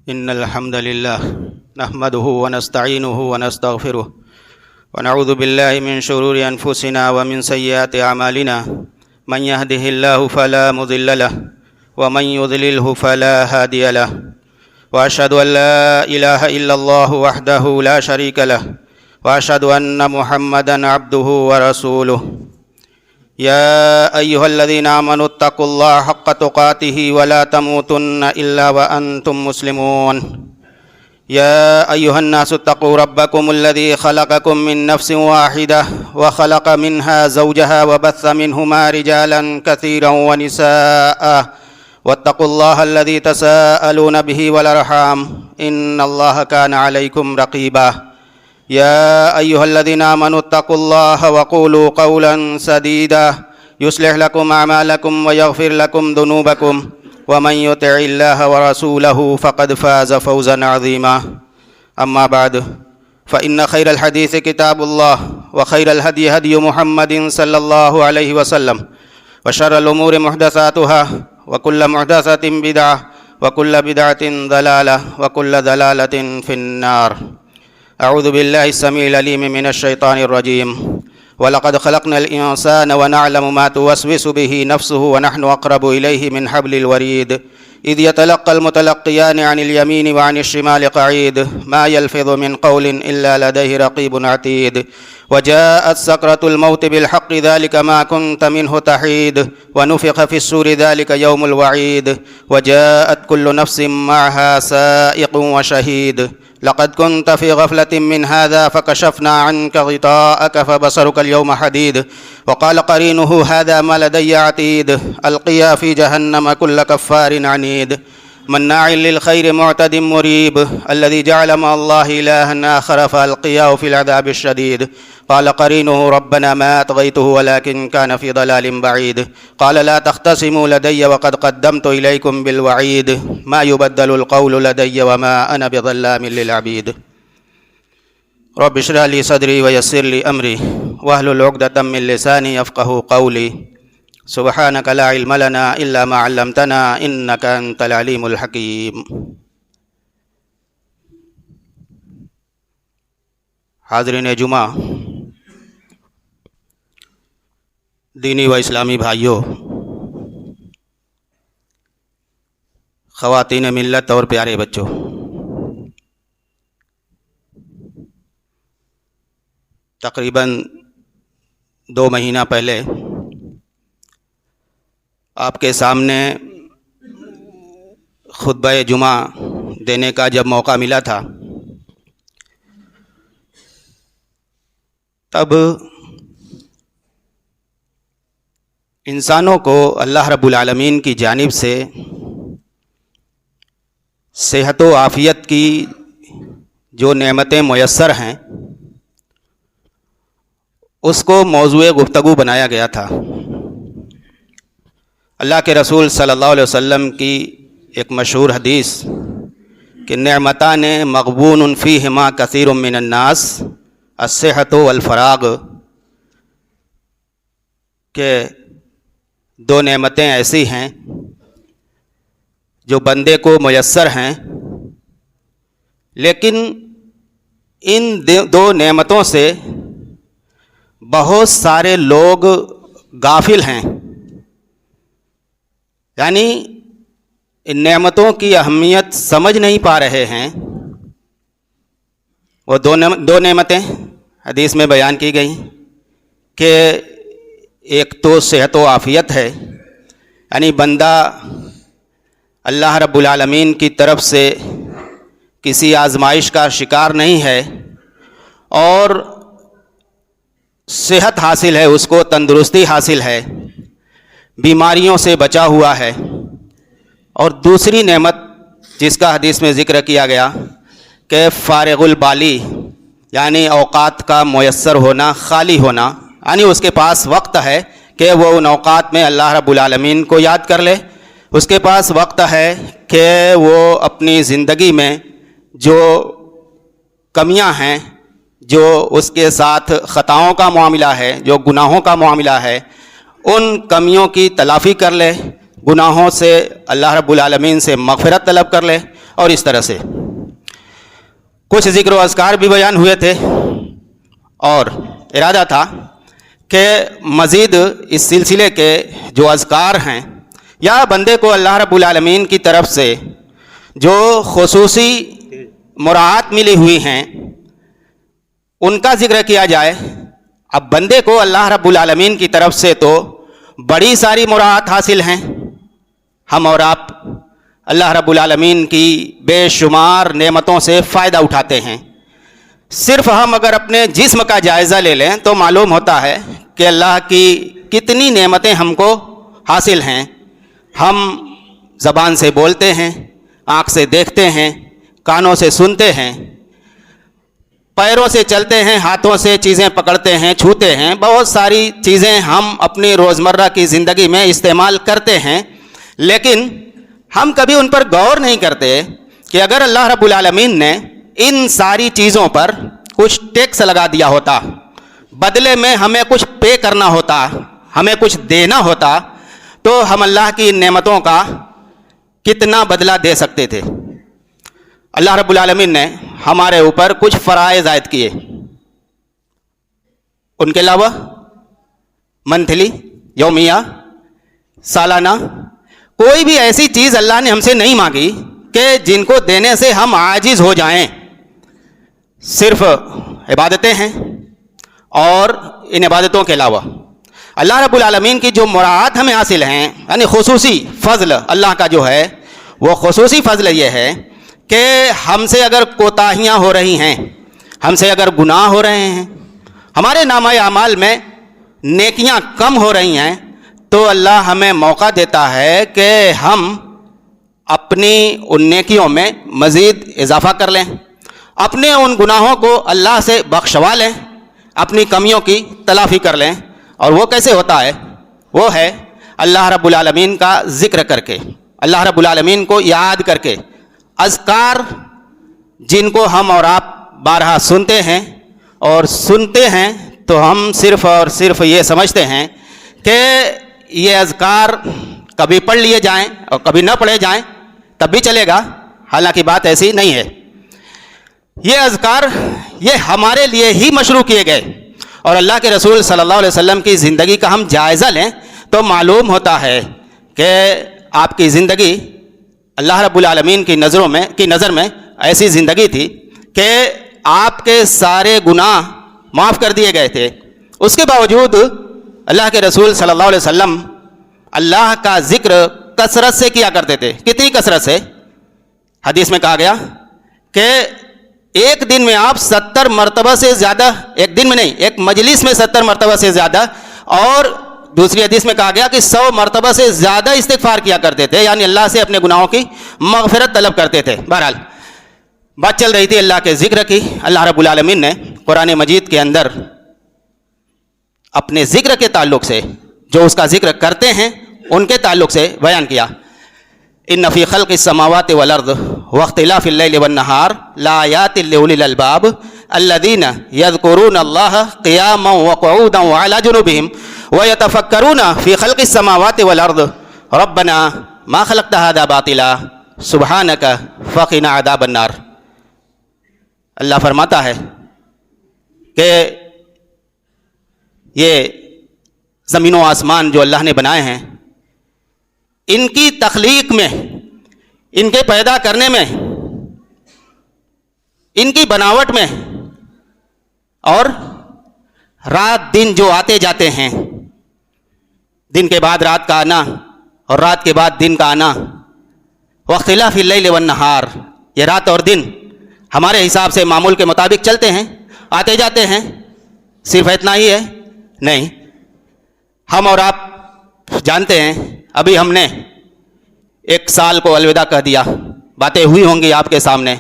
إن الحمد لله نحمده ونستعينه ونستغفره ونعوذ بالله من شرور أنفسنا ومن سيئات أعمالنا من يهده الله فلا مضل له ومن يضلله فلا هادي له وأشهد أن لا إله إلا الله وحده لا شريك له وأشهد أن محمدا عبده ورسوله يا أيها الذين آمنوا اتقوا الله حق تقاته ولا تموتن إلا وأنتم مسلمون يا أيها الناس اتقوا ربكم الذي خلقكم من نفس واحدة وخلق منها زوجها وبث منهما رجالا كثيرا ونساء واتقوا الله الذي تساءلون به والأرحام إن الله كان عليكم رقيبا يا أيها الذين آمنوا اتقوا الله وقولوا قولا سديدا يصلح لكم أعمالكم ويغفر لكم ذنوبكم ومن يطع الله ورسوله فقد فاز فوزا عظيما أما بعد فإن خير الحديث كتاب الله وخير الهدي هدي محمد صلى الله عليه وسلم وشر الأمور محدثاتها وكل محدثة بدعة وكل بدعة ضلالة وكل ضلالة في النار أعوذ بالله السميع العليم من الشيطان الرجيم وَلَقَدْ خَلَقْنَا الْإِنسَانَ وَنَعْلَمُ مَا تُوَسْوِسُ بِهِ نَفْسُهُ وَنَحْنُ أَقْرَبُ إِلَيْهِ مِنْ حَبْلِ الْوَرِيدِ إِذْ يَتَلَقَّى الْمُتَلَقِّيَانِ عَنِ الْيَمِينِ وَعَنِ الشِّمَالِ قَعِيدٌ مَا يَلْفِظُ مِنْ قَوْلٍ إِلَّا لَدَيْهِ رَقِيبٌ عَتِيدٌ وَجَاءَتْ سَكْرَةُ الْمَوْتِ بِالْحَقِّ ذَلِكَ مَا كُنْتَ مِنْهُ تَحِيدُ وَنُفِخَ فِي الصُّورِ ذَلِكَ يَوْمُ الْوَعِيدِ وَجَاءَتْ كُلُّ نَفْسٍ مَعَهَا سَائِقٌ وَشَهِيدٌ لقد كنت في غفلة من هذا فكشفنا عنك غطاءك فبصرك اليوم حديد وقال قرينه هذا ما لدي عتيد ألقيا في جهنم كل كفار عنيد مناع للخير معتد مريب الذي جعل مع الله إلها آخر فألقياه في العذاب الشديد قال قرينه ربنا ما أطغيته ولكن كان في ضلال بعيد قال لا تختصموا لدي وقد قدمت إليكم بالوعيد ما يبدل القول لدي وما أنا بظلام للعبيد رب اشرح لي صدري ويسر لي أمري واحلل عقدة من لساني يفقهوا قولي سبحانك لا علم لنا إلا ما علمتنا إنك أنت العليم الحكيم حاضرین جمعہ، دینی و اسلامی بھائیوں، خواتین ملت اور پیارے بچوں، تقریباً 2 مہینہ پہلے آپ کے سامنے خطبہ جمعہ دینے کا جب موقع ملا تھا تب انسانوں کو اللہ رب العالمین کی جانب سے صحت و عافیت کی جو نعمتیں میسر ہیں اس کو موضوع گفتگو بنایا گیا تھا۔ اللہ کے رسول صلی اللہ علیہ وسلم کی ایک مشہور حدیث کہ نعمتان مغبون فیہما کثیر من الناس الصحت والفراغ، کہ 2 نعمتیں ایسی ہیں جو بندے کو میسر ہیں، لیکن ان 2 نعمتوں سے بہت سارے لوگ غافل ہیں، یعنی ان نعمتوں کی اہمیت سمجھ نہیں پا رہے ہیں۔ وہ 2 نعمتیں حدیث میں بیان کی گئی کہ ایک تو صحت و عافیت ہے، یعنی بندہ اللہ رب العالمین کی طرف سے کسی آزمائش کا شکار نہیں ہے اور صحت حاصل ہے، اس کو تندرستی حاصل ہے، بیماریوں سے بچا ہوا ہے۔ اور دوسری نعمت جس کا حدیث میں ذکر کیا گیا کہ فارغ البالی، یعنی اوقات کا میسر ہونا، خالی ہونا، یعنی اس کے پاس وقت ہے کہ وہ ان اوقات میں اللہ رب العالمین کو یاد کر لے، اس کے پاس وقت ہے کہ وہ اپنی زندگی میں جو کمیاں ہیں، جو اس کے ساتھ خطاؤں کا معاملہ ہے، جو گناہوں کا معاملہ ہے، ان کمیوں کی تلافی کر لے، گناہوں سے اللہ رب العالمین سے مغفرت طلب کر لے اور اس طرح سے کچھ ذکر و اذکار بھی بیان ہوئے تھے، اور ارادہ تھا کہ مزید اس سلسلے کے جو اذکار ہیں یا بندے کو اللہ رب العالمین کی طرف سے جو خصوصی مراعات ملی ہوئی ہیں ان کا ذکر کیا جائے۔ اب بندے کو اللہ رب العالمین کی طرف سے تو بڑی ساری مراعات حاصل ہیں، ہم اور آپ اللہ رب العالمین کی بے شمار نعمتوں سے فائدہ اٹھاتے ہیں۔ صرف ہم اگر اپنے جسم کا جائزہ لے لیں تو معلوم ہوتا ہے کہ اللہ کی کتنی نعمتیں ہم کو حاصل ہیں۔ ہم زبان سے بولتے ہیں، آنکھ سے دیکھتے ہیں، کانوں سے سنتے ہیں، پیروں سے چلتے ہیں، ہاتھوں سے چیزیں پکڑتے ہیں، چھوتے ہیں، بہت ساری چیزیں ہم اپنی روزمرہ کی زندگی میں استعمال کرتے ہیں، لیکن ہم کبھی ان پر غور نہیں کرتے کہ اگر اللہ رب العالمین نے ان ساری چیزوں پر کچھ ٹیکس لگا دیا ہوتا، بدلے میں ہمیں کچھ پے کرنا ہوتا، ہمیں کچھ دینا ہوتا، تو ہم اللہ کی ان نعمتوں کا کتنا بدلہ دے سکتے تھے۔ اللہ رب العالمین نے ہمارے اوپر کچھ فرائض عائد کیے، ان کے علاوہ منتھلی، یومیہ، سالانہ، کوئی بھی ایسی چیز اللہ نے ہم سے نہیں مانگی کہ جن کو دینے سے ہم عاجز ہو جائیں۔ صرف عبادتیں ہیں، اور ان عبادتوں کے علاوہ اللہ رب العالمین کی جو مراعات ہمیں حاصل ہیں، یعنی خصوصی فضل اللہ کا جو ہے، وہ خصوصی فضل یہ ہے کہ ہم سے اگر کوتاہیاں ہو رہی ہیں، ہم سے اگر گناہ ہو رہے ہیں، ہمارے نامہ اعمال میں نیکیاں کم ہو رہی ہیں، تو اللہ ہمیں موقع دیتا ہے کہ ہم اپنی ان نیکیوں میں مزید اضافہ کر لیں، اپنے ان گناہوں کو اللہ سے بخشوا لیں، اپنی کمیوں کی تلافی کر لیں۔ اور وہ کیسے ہوتا ہے؟ وہ ہے اللہ رب العالمین کا ذکر کر کے، اللہ رب العالمین کو یاد کر کے، اذکار جن کو ہم اور آپ بارہا سنتے ہیں، اور سنتے ہیں تو ہم صرف اور صرف یہ سمجھتے ہیں کہ یہ اذکار کبھی پڑھ لیے جائیں اور کبھی نہ پڑھے جائیں تب بھی چلے گا، حالانکہ بات ایسی نہیں ہے۔ یہ اذکار یہ ہمارے لیے ہی مشروع کیے گئے، اور اللہ کے رسول صلی اللہ علیہ وسلم کی زندگی کا ہم جائزہ لیں تو معلوم ہوتا ہے کہ آپ کی زندگی اللہ رب العالمین کی نظر میں ایسی زندگی تھی کہ آپ کے سارے گناہ معاف کر دیے گئے تھے۔ اس کے باوجود اللہ کے رسول صلی اللہ علیہ وسلم اللہ کا ذکر کثرت سے کیا کرتے تھے۔ کتنی کثرت سے؟ حدیث میں کہا گیا کہ ایک دن میں آپ 70 مرتبہ سے زیادہ، ایک دن میں نہیں، ایک مجلس میں 70 مرتبہ سے زیادہ، اور دوسری حدیث میں کہا گیا کہ 100 مرتبہ سے زیادہ استغفار کیا کرتے تھے، یعنی اللہ سے اپنے گناہوں کی مغفرت طلب کرتے تھے۔ بہرحال بات چل رہی تھی اللہ کے ذکر کی۔ اللہ رب العالمین نے قرآن مجید کے اندر اپنے ذکر کے تعلق سے، جو اس کا ذکر کرتے ہیں ان کے تعلق سے بیان کیا۔ ان فی خلق السماوات والارض واختلاف اللیل والنہار لآیات لأولی الالباب الذین یذکرون اللہ قیاما وقعودا وعلی جنوبہم ویتفکرون فی خلق السماوات والارض ربنا ما خلقت ھذا باطلا سبحانک فقنا عذاب النار۔ اللہ فرماتا ہے کہ یہ زمین و آسمان جو اللہ نے بنائے ہیں، ان کی تخلیق میں، ان کے پیدا کرنے میں، ان کی بناوٹ میں، اور رات دن جو آتے جاتے ہیں، دن کے بعد رات کا آنا اور رات کے بعد دن کا آنا، واختلاف اللیل والنہار، یہ رات اور دن ہمارے حساب سے معمول کے مطابق چلتے ہیں، آتے جاتے ہیں۔ صرف اتنا ہی ہے؟ نہیں، ہم اور آپ جانتے ہیں ابھی ہم نے ایک سال کو الوداع کہہ دیا، باتیں ہوئی ہوں گی آپ کے سامنے۔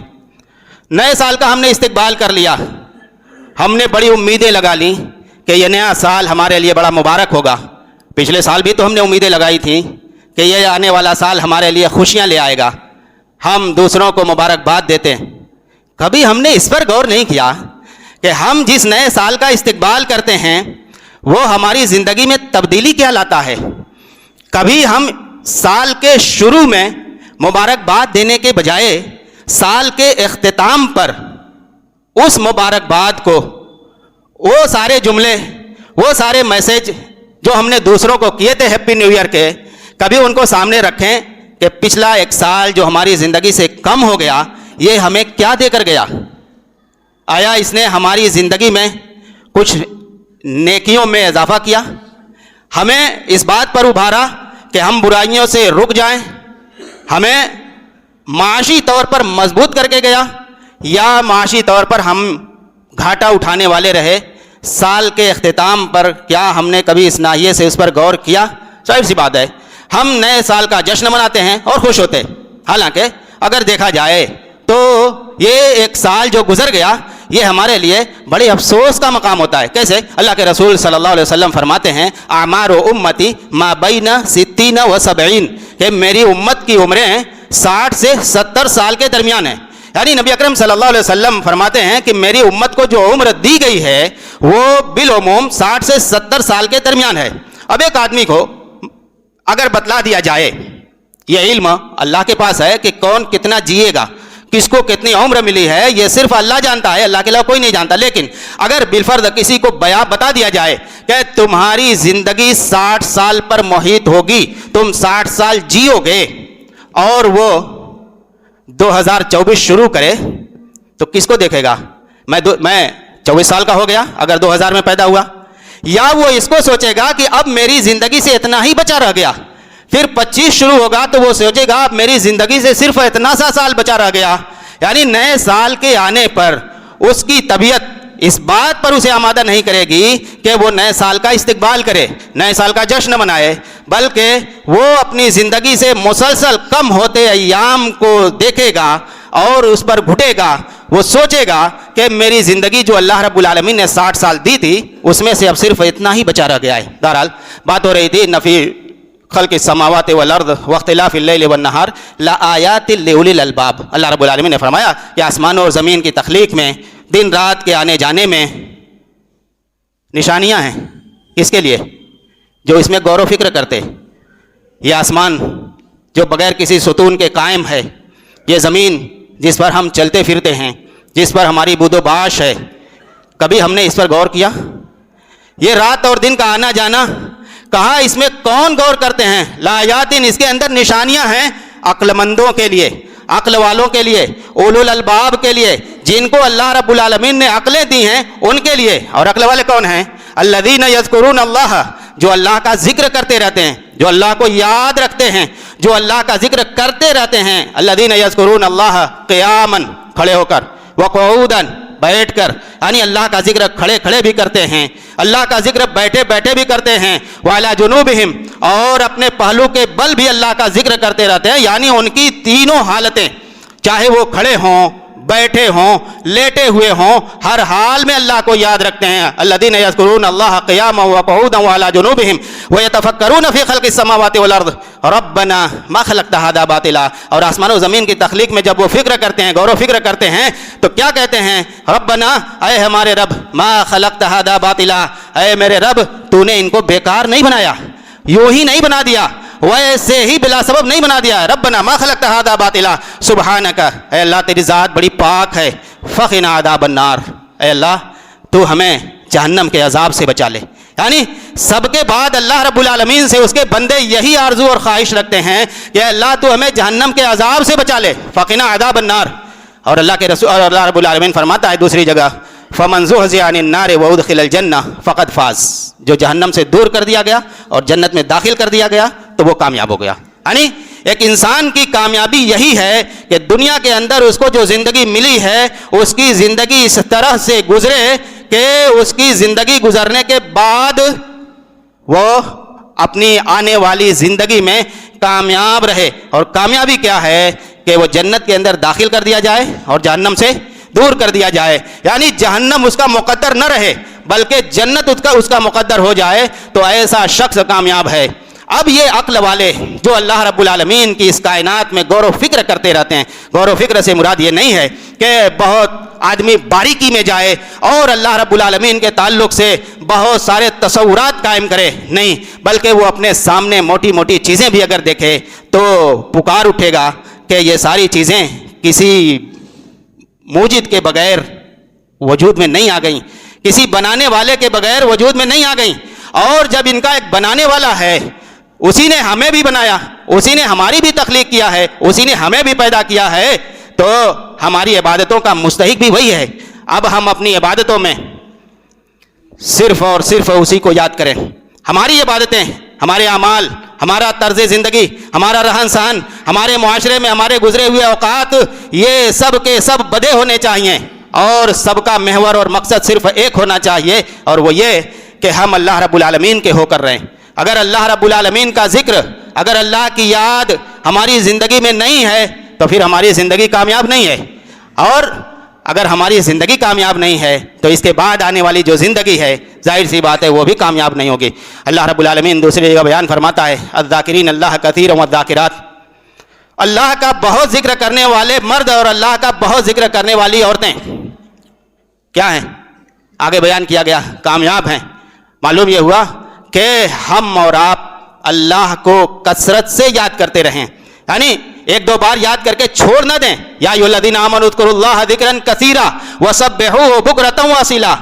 نئے سال کا ہم نے استقبال کر لیا، ہم نے بڑی امیدیں لگا لیں کہ یہ نیا سال ہمارے لیے بڑا مبارک ہوگا۔ پچھلے سال بھی تو ہم نے امیدیں لگائی تھیں کہ یہ آنے والا سال ہمارے لیے خوشیاں لے آئے گا، ہم دوسروں کو مبارکباد دیتے ہیں۔ کبھی ہم نے اس پر غور نہیں کیا کہ ہم جس نئے سال کا استقبال کرتے ہیں وہ ہماری زندگی میں تبدیلی کیا لاتا ہے۔ کبھی ہم سال کے شروع میں مبارکباد دینے کے بجائے سال کے اختتام پر اس مبارکباد کو، وہ سارے جملے، وہ سارے میسج جو ہم نے دوسروں کو کیے تھے ہیپی نیو ایئر کے، کبھی ان کو سامنے رکھیں کہ پچھلا ایک سال جو ہماری زندگی سے کم ہو گیا، یہ ہمیں کیا دے کر گیا؟ آیا اس نے ہماری زندگی میں کچھ نیکیوں میں اضافہ کیا؟ ہمیں اس بات پر ابھارا کہ ہم برائیوں سے رک جائیں؟ ہمیں معاشی طور پر مضبوط کر کے گیا، یا معاشی طور پر ہم گھاٹا اٹھانے والے رہے؟ سال کے اختتام پر کیا ہم نے کبھی اس ناحیے سے اس پر غور کیا؟ ظاہر سی بات ہے ہم نئے سال کا جشن مناتے ہیں اور خوش ہوتے، حالانکہ اگر دیکھا جائے تو یہ ایک سال جو گزر گیا یہ ہمارے لیے بڑے افسوس کا مقام ہوتا ہے۔ کیسے؟ اللہ کے رسول صلی اللہ علیہ وسلم فرماتے ہیں اعمار امتی ما بین 60 و 70، کہ میری امت کی عمریں 60 سے 70 سال کے درمیان ہیں۔ یعنی نبی اکرم صلی اللہ علیہ وسلم فرماتے ہیں کہ میری امت کو جو عمر دی گئی ہے وہ بالعموم 60 سے 70 سال کے درمیان ہے۔ اب ایک آدمی کو اگر بتلا دیا جائے، یہ علم اللہ کے پاس ہے کہ کون کتنا جیے گا، کس کو کتنی عمر ملی ہے، یہ صرف اللہ جانتا ہے، اللہ کے علاوہ کوئی نہیں جانتا، لیکن اگر بالفرض کسی کو بتا دیا جائے کہ تمہاری زندگی 60 سال پر محیط ہوگی، تم 60 سال جیو گے، اور وہ 2024 شروع کرے تو کس کو دیکھے گا؟ میں 24 سال کا ہو گیا اگر 2000 میں پیدا ہوا، یا وہ اس کو سوچے گا کہ اب میری زندگی سے اتنا ہی بچا رہ گیا؟ پھر 25 شروع ہوگا تو وہ سوچے گا اب میری زندگی سے صرف اتنا سا سال بچا رہ گیا۔ یعنی نئے سال کے آنے پر اس کی طبیعت اس بات پر اسے آمادہ نہیں کرے گی کہ وہ نئے سال کا استقبال کرے، نئے سال کا جشن منائے، بلکہ وہ اپنی زندگی سے مسلسل کم ہوتے ایام کو دیکھے گا اور اس پر گھٹے گا۔ وہ سوچے گا کہ میری زندگی جو اللہ رب العالمین نے 60 سال دی تھی اس میں سے اب صرف اتنا ہی بچا رہ گیا ہے۔ بہرحال بات ہو رہی تھی نفی خلق السماوات والارض واختلاف اللیل والنہار لآیات لأولی الالباب۔ اللہ رب العالمین نے فرمایا کہ آسمان اور زمین کی تخلیق میں، دن رات کے آنے جانے میں نشانیاں ہیں۔ اس کے لیے جو اس میں غور و فکر کرتے، یہ آسمان جو بغیر کسی ستون کے قائم ہے، یہ زمین جس پر ہم چلتے پھرتے ہیں، جس پر ہماری بود و باش ہے، کبھی ہم نے اس پر غور کیا؟ یہ رات اور دن کا آنا جانا، کہاں اس میں کون غور کرتے ہیں؟ لآیاتن، اس کے اندر نشانیاں ہیں عقل مندوں کے لیے، عقل والوں کے لیے، اولو الالباب کے لیے، جن کو اللہ رب العالمین نے عقلیں دی ہیں ان کے لیے۔ اور عقل والے کون ہیں؟ الذین یذکرون اللہ، جو اللہ کا ذکر کرتے رہتے ہیں، جو اللہ کو یاد رکھتے ہیں، جو اللہ کا ذکر کرتے رہتے ہیں۔ الذین یذکرون اللہ قیاما، کھڑے ہو کر، وقعودا، بیٹھ کر، یعنی اللہ کا ذکر کھڑے کھڑے بھی کرتے ہیں، اللہ کا ذکر بیٹھے بیٹھے بھی کرتے ہیں، وعلی جنوبہم، اور اپنے پہلو کے بل بھی اللہ کا ذکر کرتے رہتے ہیں۔ یعنی ان کی تینوں حالتیں، چاہے وہ کھڑے ہوں، بیٹھے ہوں، لیٹے ہوئے ہوں، ہر حال میں اللہ کو یاد رکھتے ہیں۔ الذین یذکرون اللہ قیاما وقعودا وعلی جنوبہم ویتفکرون فی خلق السماوات والارض ربنا ما خلقت ھذا باطلا۔ اور آسمان و زمین کی تخلیق میں جب وہ فکر کرتے ہیں، غور و فکر کرتے ہیں، تو کیا کہتے ہیں؟ ربنا، اے ہمارے رب، ما خلقت ھذا باطلا، اے میرے رب، تو نے ان کو بیکار نہیں بنایا، یوں ہی نہیں بنا دیا، ویسے ہی بلا سبب نہیں بنا دیا۔ ربنا ما خلقت ھذا باطلا سبحانک، اے اللہ تیری ذات بڑی پاک ہے، فقنا عذاب النار، اے اللہ تو ہمیں جہنم کے عذاب سے بچا لے۔ یعنی سب کے بعد اللہ رب العالمین سے اس کے بندے یہی آرزو اور خواہش رکھتے ہیں کہ اللہ تو ہمیں جہنم کے عذاب سے بچا لے، فقنا عذاب النار۔ اور اللہ کے رسول، اور اللہ رب العالمین فرماتا ہے دوسری جگہ فمن زحزح عن النار وادخل الجنہ فقد فاز، جو جہنم سے دور کر دیا گیا اور جنت میں داخل کر دیا گیا تو وہ کامیاب ہو گیا۔ یعنی ایک انسان کی کامیابی یہی ہے کہ دنیا کے اندر اس کو جو زندگی ملی ہے اس کی زندگی اس طرح سے گزرے کہ اس کی زندگی گزرنے کے بعد وہ اپنی آنے والی زندگی میں کامیاب رہے۔ اور کامیابی کیا ہے؟ کہ وہ جنت کے اندر داخل کر دیا جائے اور جہنم سے دور کر دیا جائے، یعنی جہنم اس کا مقدر نہ رہے بلکہ جنت اس کا مقدر ہو جائے، تو ایسا شخص کامیاب ہے۔ اب یہ عقل والے جو اللہ رب العالمین کی اس کائنات میں غور و فکر کرتے رہتے ہیں، غور و فکر سے مراد یہ نہیں ہے کہ بہت آدمی باریکی میں جائے اور اللہ رب العالمین کے تعلق سے بہت سارے تصورات قائم کرے، نہیں، بلکہ وہ اپنے سامنے موٹی موٹی چیزیں بھی اگر دیکھے تو پکار اٹھے گا کہ یہ ساری چیزیں کسی موجد کے بغیر وجود میں نہیں آ گئیں، کسی بنانے والے کے بغیر وجود میں نہیں آ گئیں، اور جب ان کا ایک بنانے والا ہے، اسی نے ہمیں بھی بنایا، اسی نے ہماری بھی تخلیق کیا ہے، اسی نے ہمیں بھی پیدا کیا ہے، تو ہماری عبادتوں کا مستحق بھی وہی ہے۔ اب ہم اپنی عبادتوں میں صرف اور صرف اسی کو یاد کریں۔ ہماری عبادتیں، ہمارے اعمال، ہمارا طرز زندگی، ہمارا رہن سہن، ہمارے معاشرے میں ہمارے گزرے ہوئے اوقات، یہ سب کے سب بدے ہونے چاہیے، اور سب کا محور اور مقصد صرف ایک ہونا چاہیے، اور وہ یہ کہ ہم اللہ رب العالمین کے ہو کر رہیں۔ اگر اللہ رب العالمین کا ذکر، اگر اللہ کی یاد ہماری زندگی میں نہیں ہے تو پھر ہماری زندگی کامیاب نہیں ہے، اور اگر ہماری زندگی کامیاب نہیں ہے تو اس کے بعد آنے والی جو زندگی ہے ظاہر سی بات ہے وہ بھی کامیاب نہیں ہوگی۔ اللہ رب العالمین دوسری جگہ بیان فرماتا ہے الذاکرین اللہ کثیرا والذاکرات، اللہ کا بہت ذکر کرنے والے مرد اور اللہ کا بہت ذکر کرنے والی عورتیں کیا ہیں؟ آگے بیان کیا گیا کامیاب ہیں۔ معلوم یہ ہوا کہ ہم اور آپ اللہ کو کثرت سے یاد کرتے رہیں، یعنی ایک دو بار یاد کر کے چھوڑ نہ دیں۔ یا ایھا الذین آمنوا اذکروا اللہ ذکرا کثیرا وسبحوہ بکرۃ واصیلا،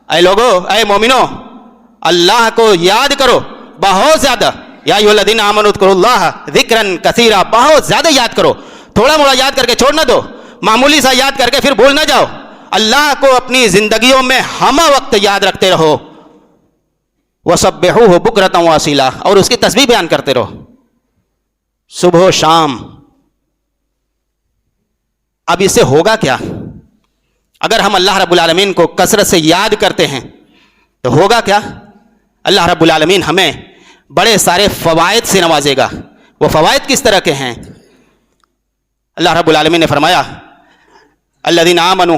اے لوگو، اے مومنو، اللہ کو یاد کرو بہت زیادہ۔ یا ایھا الذین آمنوا اذکروا اللہ ذکرا کثیرا، بہت زیادہ یاد کرو، تھوڑا موڑا یاد کر کے چھوڑ نہ دو، معمولی سا یاد کر کے پھر بھول نہ جاؤ۔ اللہ کو اپنی زندگیوں میں ہمہ وقت یاد رکھتے رہو، وَسَبِّحُوهُ بُكْرَةً وَأَصِيلًا، اور اس کی تسبیح بیان کرتے رہو صبح و شام۔ اب اس سے ہوگا کیا؟ اگر ہم اللہ رب العالمین کو کثرت سے یاد کرتے ہیں تو ہوگا کیا؟ اللہ رب العالمین ہمیں بڑے سارے فوائد سے نوازے گا۔ وہ فوائد کس طرح کے ہیں؟ اللہ رب العالمین نے فرمایا الذین آمنوا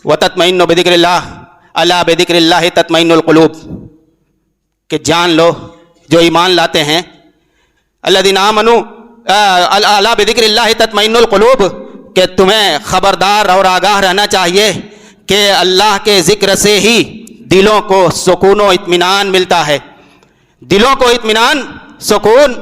وتطمئن بذکر اللہ الا بذکر اللہ تطمئن القلوب، کہ جان لو جو ایمان لاتے ہیں، الذین آمنوا الا بذکر اللہ تطمئن القلوب، کہ تمہیں خبردار اور آگاہ رہنا چاہیے کہ اللہ کے ذکر سے ہی دلوں کو سکون و اطمینان ملتا ہے۔ دلوں کو اطمینان، سکون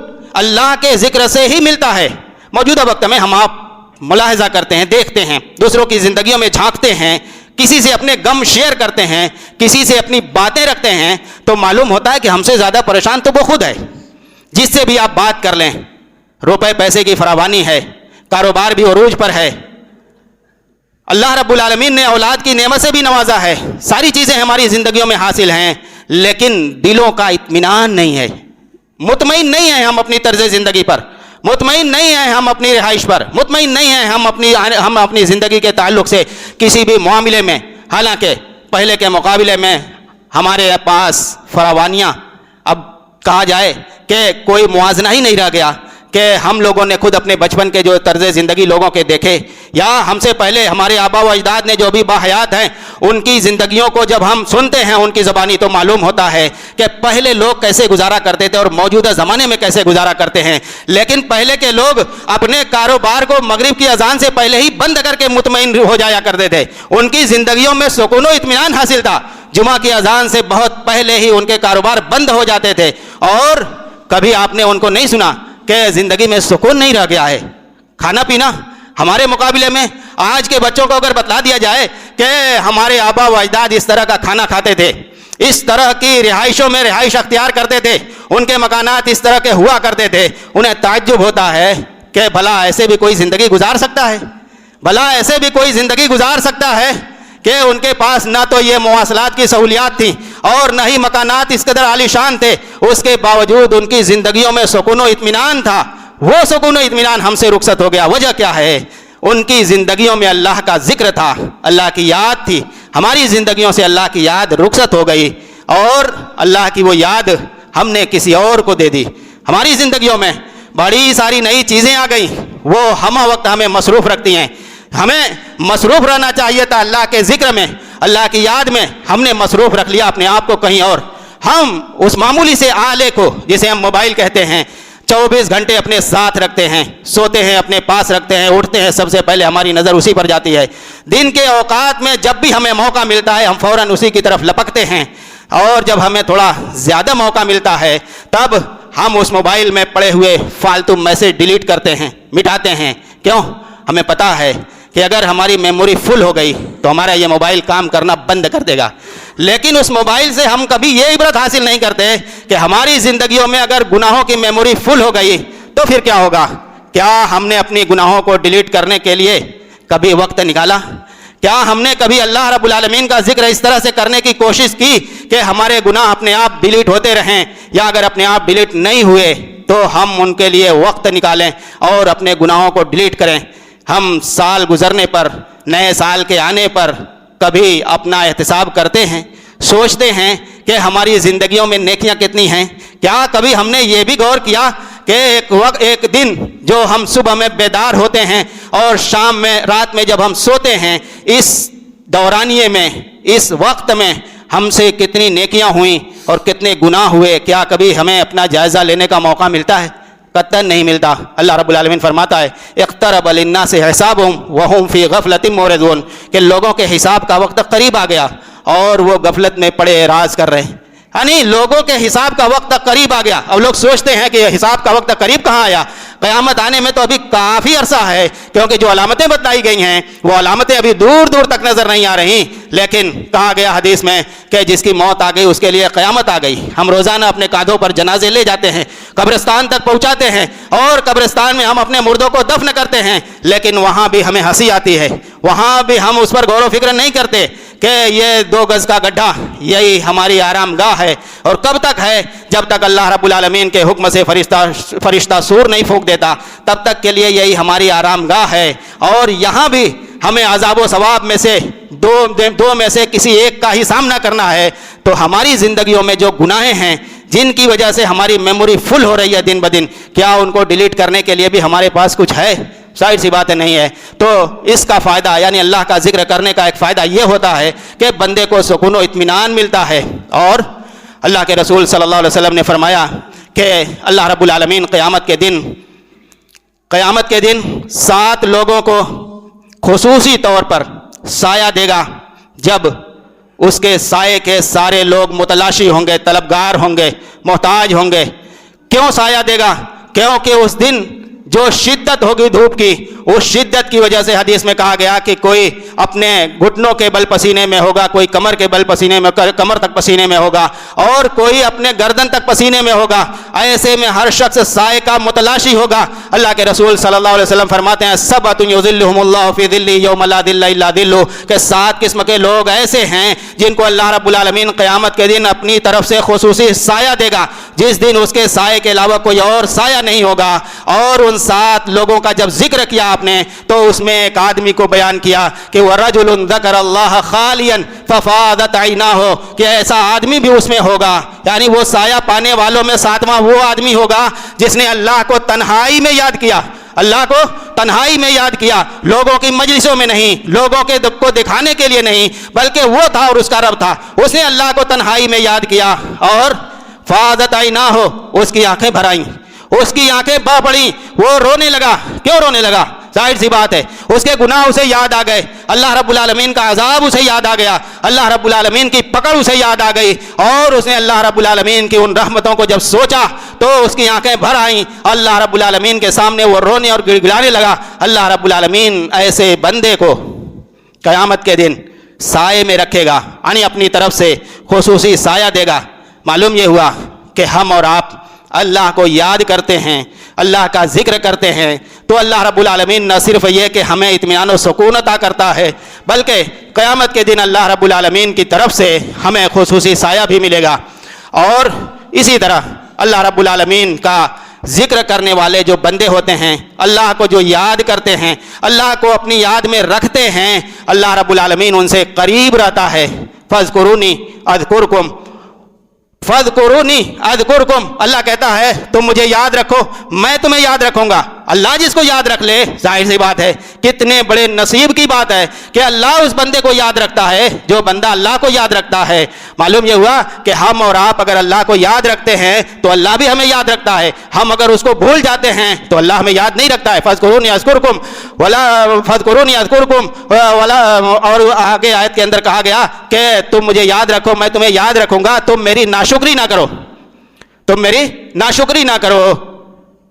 اللہ کے ذکر سے ہی ملتا ہے۔ موجودہ وقت میں ہم آپ ملاحظہ کرتے ہیں، دیکھتے ہیں، دوسروں کی زندگیوں میں جھانکتے ہیں، کسی سے اپنے غم شیئر کرتے ہیں، کسی سے اپنی باتیں رکھتے ہیں، تو معلوم ہوتا ہے کہ ہم سے زیادہ پریشان تو وہ خود ہے۔ جس سے بھی آپ بات کر لیں، روپے پیسے کی فراوانی ہے، کاروبار بھی عروج پر ہے، اللہ رب العالمین نے اولاد کی نعمت سے بھی نوازا ہے، ساری چیزیں ہماری زندگیوں میں حاصل ہیں، لیکن دلوں کا اطمینان نہیں ہے، مطمئن نہیں ہیں ہم اپنی طرز زندگی پر، مطمئن نہیں ہیں ہم اپنی رہائش پر، مطمئن نہیں ہیں ہم اپنی زندگی کے تعلق سے کسی بھی معاملے میں۔ حالانکہ پہلے کے مقابلے میں ہمارے پاس فراوانیاں، اب کہا جائے کہ کوئی موازنہ ہی نہیں رہ گیا، کہ ہم لوگوں نے خود اپنے بچپن کے جو طرز زندگی لوگوں کے دیکھے، یا ہم سے پہلے ہمارے آبا و اجداد نے جو بھی باحیات ہیں ان کی زندگیوں کو جب ہم سنتے ہیں ان کی زبانی، تو معلوم ہوتا ہے کہ پہلے لوگ کیسے گزارا کرتے تھے اور موجودہ زمانے میں کیسے گزارا کرتے ہیں۔ لیکن پہلے کے لوگ اپنے کاروبار کو مغرب کی اذان سے پہلے ہی بند کر کے مطمئن ہو جایا کرتے تھے، ان کی زندگیوں میں سکون و اطمینان حاصل تھا۔ جمعہ کی اذان سے بہت پہلے ہی ان کے کاروبار بند ہو جاتے تھے، اور کبھی آپ نے ان کو نہیں سنا کہ زندگی میں سکون نہیں رہ گیا ہے۔ کھانا پینا ہمارے مقابلے میں آج کے بچوں کو اگر بتلا دیا جائے کہ ہمارے آبا و اجداد اس طرح کا کھانا کھاتے تھے، اس طرح کی رہائشوں میں رہائش اختیار کرتے تھے، ان کے مکانات اس طرح کے ہوا کرتے تھے، انہیں تعجب ہوتا ہے کہ بھلا ایسے بھی کوئی زندگی گزار سکتا ہے، بھلا ایسے بھی کوئی زندگی گزار سکتا ہے کہ ان کے پاس نہ تو یہ مواصلات کی سہولیات تھیں اور نہ ہی مکانات اس قدر عالیشان تھے، اس کے باوجود ان کی زندگیوں میں سکون و اطمینان تھا۔ وہ سکون و اطمینان ہم سے رخصت ہو گیا۔ وجہ کیا ہے؟ ان کی زندگیوں میں اللہ کا ذکر تھا، اللہ کی یاد تھی۔ ہماری زندگیوں سے اللہ کی یاد رخصت ہو گئی، اور اللہ کی وہ یاد ہم نے کسی اور کو دے دی۔ ہماری زندگیوں میں بڑی ساری نئی چیزیں آ گئیں، وہ ہم وقت ہمیں مصروف رکھتی ہیں۔ ہمیں مصروف رہنا چاہیے تھا اللہ کے ذکر میں، اللہ کی یاد میں، ہم نے مصروف رکھ لیا اپنے آپ کو کہیں اور۔ ہم اس معمولی سے آلے کو جسے ہم موبائل کہتے ہیں 24 گھنٹے اپنے ساتھ رکھتے ہیں، سوتے ہیں اپنے پاس رکھتے ہیں، اٹھتے ہیں سب سے پہلے ہماری نظر اسی پر جاتی ہے۔ دن کے اوقات میں جب بھی ہمیں موقع ملتا ہے ہم فوراً اسی کی طرف لپکتے ہیں، اور جب ہمیں تھوڑا زیادہ موقع ملتا ہے تب ہم اس موبائل میں پڑے ہوئے فالتو میسج ڈیلیٹ کرتے ہیں، مٹاتے ہیں۔ کیوں؟ ہمیں پتہ ہے کہ اگر ہماری میموری فل ہو گئی تو ہمارا یہ موبائل کام کرنا بند کر دے گا، لیکن اس موبائل سے ہم کبھی یہ عبرت حاصل نہیں کرتے کہ ہماری زندگیوں میں اگر گناہوں کی میموری فل ہو گئی تو پھر کیا ہوگا؟ کیا ہم نے اپنی گناہوں کو ڈیلیٹ کرنے کے لیے کبھی وقت نکالا؟ کیا ہم نے کبھی اللہ رب العالمین کا ذکر اس طرح سے کرنے کی کوشش کی کہ ہمارے گناہ اپنے آپ ڈیلیٹ ہوتے رہیں، یا اگر اپنے آپ ڈیلیٹ نہیں ہوئے تو ہم ان کے لیے وقت نکالیں اور اپنے گناہوں کو ڈیلیٹ کریں؟ ہم سال گزرنے پر، نئے سال کے آنے پر کبھی اپنا احتساب کرتے ہیں، سوچتے ہیں کہ ہماری زندگیوں میں نیکیاں کتنی ہیں؟ کیا کبھی ہم نے یہ بھی غور کیا کہ ایک دن جو ہم صبح میں بیدار ہوتے ہیں اور شام میں، رات میں جب ہم سوتے ہیں، اس دورانیے میں، اس وقت میں ہم سے کتنی نیکیاں ہوئیں اور کتنے گناہ ہوئے؟ کیا کبھی ہمیں اپنا جائزہ لینے کا موقع ملتا ہے؟ قطعاً نہیں ملتا۔ اللہ رب العالمین فرماتا ہے اقترب للناس حسابهم وهم فی غفلۃ معرضون، کہ لوگوں کے حساب کا وقت قریب آ گیا اور وہ غفلت میں پڑے اعراض کر رہے ہیں۔ یعنی لوگوں کے حساب کا وقت قریب آ گیا۔ اب لوگ سوچتے ہیں کہ حساب کا وقت قریب کہاں آیا؟ قیامت آنے میں تو ابھی کافی عرصہ ہے، کیونکہ جو علامتیں بتائی گئی ہیں وہ علامتیں ابھی دور دور تک نظر نہیں آ رہی، لیکن کہا گیا حدیث میں کہ جس کی موت آ گئی اس کے لیے قیامت آ گئی۔ ہم روزانہ اپنے کاندھوں پر جنازے لے جاتے ہیں، قبرستان تک پہنچاتے ہیں، اور قبرستان میں ہم اپنے مردوں کو دفن کرتے ہیں، لیکن وہاں بھی ہمیں ہنسی آتی ہے، وہاں بھی ہم اس پر غور و فکر نہیں کرتے کہ یہ 2 گز کا گڈھا یہی ہماری آرام گاہ ہے، اور کب تک ہے؟ جب تک اللہ رب العالمین کے حکم سے فرشتہ سور نہیں پھونک دیتا، تب تک کے لیے یہی ہماری آرام گاہ ہے۔ اور یہاں بھی ہمیں عذاب و ثواب میں سے دو میں سے کسی ایک کا ہی سامنا کرنا ہے۔ تو ہماری زندگیوں میں جو گناہ ہیں جن کی وجہ سے ہماری میموری فل ہو رہی ہے دن بدن، کیا ان کو ڈیلیٹ کرنے کے لیے بھی ہمارے پاس کچھ ہے؟ ظاہر سی باتیں نہیں ہے۔ تو اس کا فائدہ، یعنی اللہ کا ذکر کرنے کا ایک فائدہ یہ ہوتا ہے کہ بندے کو سکون و اطمینان ملتا ہے۔ اور اللہ کے رسول صلی اللہ علیہ وسلم نے فرمایا کہ اللہ رب العالمین قیامت کے دن 7 لوگوں کو خصوصی طور پر سایہ دے گا، جب اس کے سائے کے سارے لوگ متلاشی ہوں گے، طلبگار ہوں گے، محتاج ہوں گے۔ کیوں سایہ دے گا؟ کیونکہ اس دن جو شدت ہوگی دھوپ کی، اس شدت کی وجہ سے حدیث میں کہا گیا کہ کوئی اپنے گھٹنوں کے بل پسینے میں ہوگا، کوئی کمر کے بل پسینے میں، کمر تک پسینے میں ہوگا، اور کوئی اپنے گردن تک پسینے میں ہوگا۔ ایسے میں ہر شخص سائے کا متلاشی ہوگا۔ اللہ کے رسول صلی اللہ علیہ وسلم فرماتے ہیں سبعۃ یظلھم اللہ فی ظلہ یوم لا ظل الا ظلہ، کہ 7 قسم کے لوگ ایسے ہیں جن کو اللہ رب العالمین قیامت کے دن اپنی طرف سے خصوصی سایہ دے گا، جس دن اس کے سائے کے علاوہ کوئی اور سایہ نہیں ہوگا۔ اور ان 7 لوگوں کا جب ذکر کیا آپ نے تو اس میں ایک آدمی کو بیان کیا کہ وَرَجُلٌ ذَكَرَ اللَّهَ خَالِيًا فَفَاضَتْ عَيْنَاهُ، کہ ایسا آدمی بھی اس میں ہوگا، یعنی وہ سایہ پانے والوں میں 7واں وہ آدمی ہوگا جس نے اللہ کو تنہائی میں یاد کیا، اللہ کو تنہائی میں یاد کیا، لوگوں کی مجلسوں میں نہیں، لوگوں کے کو دکھانے کے لیے نہیں، بلکہ وہ تھا اور اس کا رب تھا، اس نے اللہ کو تنہائی میں یاد کیا۔ اور فَاضَتْ عَيْنَاهُ، اس کی آنکھیں بھر آئیں، اس کی آنکھیں بہ پڑیں، وہ رونے لگا۔ کیوں رونے لگا؟ ظاہر سی بات ہے، اس کے گناہ اسے یاد آ گئے، اللہ رب العالمین کا عذاب اسے یاد آ گیا، اللہ رب العالمین کی پکڑ اسے یاد آ گئی، اور اس نے اللہ رب العالمین کی ان رحمتوں کو جب سوچا تو اس کی آنکھیں بھر آئیں۔ اللہ رب العالمین کے سامنے وہ رونے اور گڑگڑانے لگا۔ اللہ رب العالمین ایسے بندے کو قیامت کے دن سائے میں رکھے گا، یعنی اپنی طرف سے خصوصی سایہ دے گا۔ معلوم یہ ہوا کہ ہم اور آپ اللہ کو یاد کرتے ہیں، اللہ کا ذکر کرتے ہیں، تو اللہ رب العالمین نہ صرف یہ کہ ہمیں اطمینان و سکون عطا کرتا ہے، بلکہ قیامت کے دن اللہ رب العالمین کی طرف سے ہمیں خصوصی سایہ بھی ملے گا۔ اور اسی طرح اللہ رب العالمین کا ذکر کرنے والے جو بندے ہوتے ہیں، اللہ کو جو یاد کرتے ہیں، اللہ کو اپنی یاد میں رکھتے ہیں، اللہ رب العالمین ان سے قریب رہتا ہے۔ فاذکرونی اذکرکم، فاذکرونی اذکرکم، اللہ کہتا ہے تم مجھے یاد رکھو میں تمہیں یاد رکھوں گا۔ اللہ جس کو یاد رکھ لے، ظاہر سی بات ہے کتنے بڑے نصیب کی بات ہے کہ اللہ اس بندے کو یاد رکھتا ہے جو بندہ اللہ کو یاد رکھتا ہے۔ معلوم یہ ہوا کہ ہم اور آپ اگر اللہ کو یاد رکھتے ہیں تو اللہ بھی ہمیں یاد رکھتا ہے، ہم اگر اس کو بھول جاتے ہیں تو اللہ ہمیں یاد نہیں رکھتا ہے۔ فاذکرونی اذکرکم ولا فاذکرونی اذکرکم ولا، اور آگے آیت کے اندر کہا گیا کہ تم مجھے یاد رکھو میں تمہیں یاد رکھوں گا، تم میری ناشکری نہ کرو، تم میری ناشکری نہ کرو۔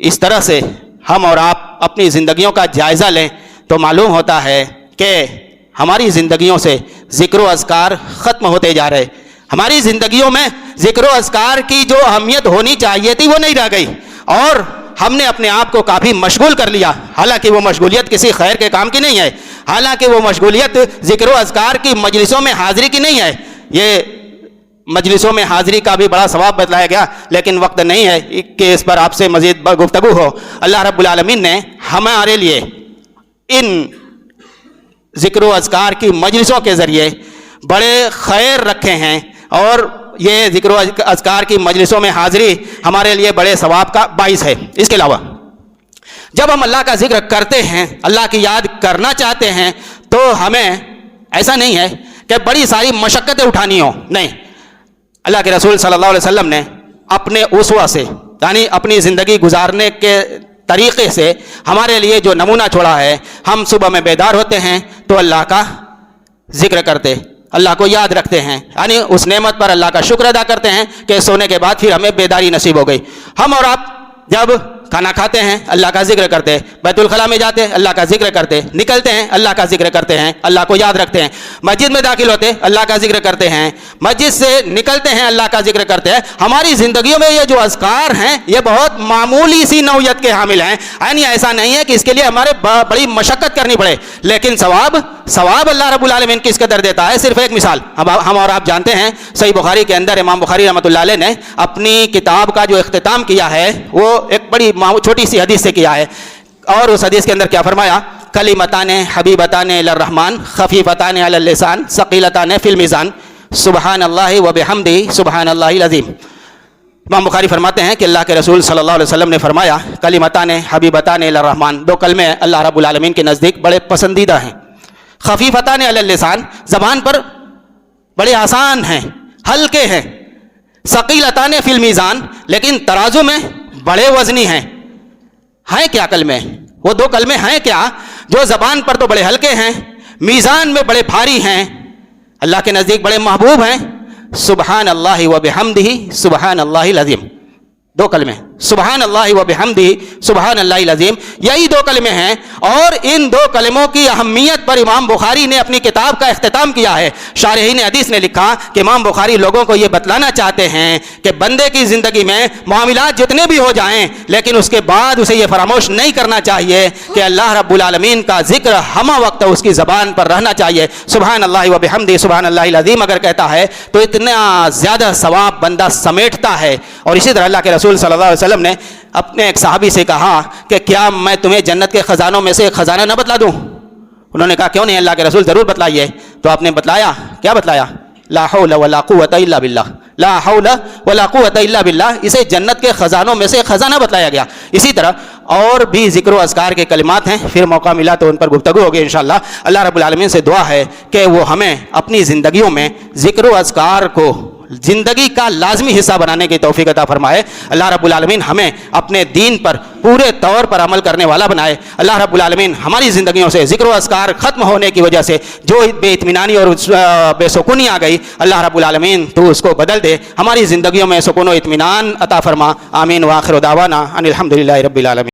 اس طرح سے ہم اور آپ اپنی زندگیوں کا جائزہ لیں، تو معلوم ہوتا ہے کہ ہماری زندگیوں سے ذکر و اذکار ختم ہوتے جا رہے. ہماری زندگیوں میں ذکر و اذکار کی جو اہمیت ہونی چاہیے تھی وہ نہیں رہ گئی, اور ہم نے اپنے آپ کو کافی مشغول کر لیا. حالانکہ وہ مشغولیت کسی خیر کے کام کی نہیں ہے, حالانکہ وہ مشغولیت ذکر و اذکار کی مجلسوں میں حاضری کی نہیں ہے. یہ مجلسوں میں حاضری کا بھی بڑا ثواب بتلایا گیا, لیکن وقت نہیں ہے کہ اس پر آپ سے مزید گفتگو ہو. اللہ رب العالمین نے ہمارے لیے ان ذکر و اذکار کی مجلسوں کے ذریعے بڑے خیر رکھے ہیں, اور یہ ذکر و اذکار کی مجلسوں میں حاضری ہمارے لیے بڑے ثواب کا باعث ہے. اس کے علاوہ جب ہم اللہ کا ذکر کرتے ہیں, اللہ کی یاد کرنا چاہتے ہیں, تو ہمیں ایسا نہیں ہے کہ بڑی ساری مشقتیں اٹھانی ہوں. نہیں, اللہ کے رسول صلی اللہ علیہ وسلم نے اپنے اسوہ سے, یعنی اپنی زندگی گزارنے کے طریقے سے ہمارے لیے جو نمونہ چھوڑا ہے, ہم صبح میں بیدار ہوتے ہیں تو اللہ کا ذکر کرتے, اللہ کو یاد رکھتے ہیں, یعنی اس نعمت پر اللہ کا شکر ادا کرتے ہیں کہ سونے کے بعد پھر ہمیں بیداری نصیب ہو گئی. ہم اور آپ جب کھانا کھاتے ہیں اللہ کا ذکر کرتے, بیت الخلاء میں جاتے ہیں اللہ کا ذکر کرتے, نکلتے ہیں اللہ کا ذکر کرتے ہیں, اللہ کو یاد رکھتے ہیں, مسجد میں داخل ہوتے اللہ کا ذکر کرتے ہیں, مسجد سے نکلتے ہیں اللہ کا ذکر کرتے ہیں. ہماری زندگیوں میں یہ جو اذکار ہیں یہ بہت معمولی سی نوعیت کے حامل ہیں, یعنی ایسا نہیں ہے کہ اس کے لیے ہمارے بڑی مشقت کرنی پڑے, لیکن ثواب اللہ رب العالمین کس قدر دیتا ہے. صرف ایک مثال ہم اور آپ جانتے ہیں, صحیح بخاری کے اندر امام بخاری رحمۃ اللہ علیہ نے اپنی کتاب کا جو اختتام کیا ہے وہ ایک بڑی چھوٹی سی حدیث سے کیا ہے, اور اس حدیث کے اندر کیا فرمایا, کلمتان حبیبتان الی الرحمن خفیفتان علی اللسان ثقیلتان فی المیزان سبحان اللہ و بحمدہ سبحان اللہ العظیم. امام بخاری فرماتے ہیں کہ اللہ کے رسول صلی اللہ علیہ وسلم نے فرمایا, کلمتان حبیبتان الی الرحمن, دو کلمے اللہ رب العالمین کے نزدیک بڑے پسندیدہ ہیں. خفیفتان علی اللسان, زبان پر بڑے آسان ہیں, ہلکے ہیں. ثقیلتان فی المیزان, لیکن ترازو میں بڑے وزنی ہیں. ہیں کیا کلمے, وہ دو کلمے ہیں کیا جو زبان پر تو بڑے ہلکے ہیں, میزان میں بڑے بھاری ہیں, اللہ کے نزدیک بڑے محبوب ہیں. سبحان اللہ و بحمدہ سبحان اللہ العظیم. دو کلمے, سبحان اللہ و بحمدہ سبحان اللہ العظیم, یہی دو کلمے ہیں. اور ان دو کلموں کی اہمیت پر امام بخاری نے اپنی کتاب کا اختتام کیا ہے. شارحین حدیث نے لکھا کہ امام بخاری لوگوں کو یہ بتلانا چاہتے ہیں کہ بندے کی زندگی میں معاملات جتنے بھی ہو جائیں, لیکن اس کے بعد اسے یہ فراموش نہیں کرنا چاہیے کہ اللہ رب العالمین کا ذکر ہمہ وقت اس کی زبان پر رہنا چاہیے. سبحان اللہ و بحمدہ سبحان اللہ العظیم اگر کہتا ہے تو اتنا زیادہ ثواب بندہ سمیٹتا ہے. اور اسی طرح اللہ کے رسول صلی اللہ علیہ وسلم نے اپنے ایک صحابی سے کہا کہ کیا میں تمہیں جنت کے خزانوں میں سے ایک خزانہ نہ بتلا دوں. انہوں نے کہا کیوں نہیں اللہ کے رسول, ضرور بتلائیے. تو آپ نے بتلایا, کیا بتلایا, لا حول ولا قوت الا باللہ, لا حول ولا قوت الا باللہ. اسے جنت کے خزانوں میں سے ایک خزانہ بتلایا گیا. اسی طرح اور بھی ذکر و اذکار کے کلمات ہیں, پھر موقع ملا تو ان پر گفتگو ہوگی انشاءاللہ. اللہ رب العالمین سے دعا ہے کہ وہ ہمیں اپنی زندگیوں میں ذکر و اذکار کو زندگی کا لازمی حصہ بنانے کی توفیق عطا فرمائے. اللہ رب العالمین ہمیں اپنے دین پر پورے طور پر عمل کرنے والا بنائے. اللہ رب العالمین ہماری زندگیوں سے ذکر و اذکار ختم ہونے کی وجہ سے جو بے اطمینانی اور بے سکونی آ گئی, اللہ رب العالمین تو اس کو بدل دے, ہماری زندگیوں میں سکون و اطمینان عطا فرما. آمین. وآخر دعوانا ان الحمدللہ رب العالمین.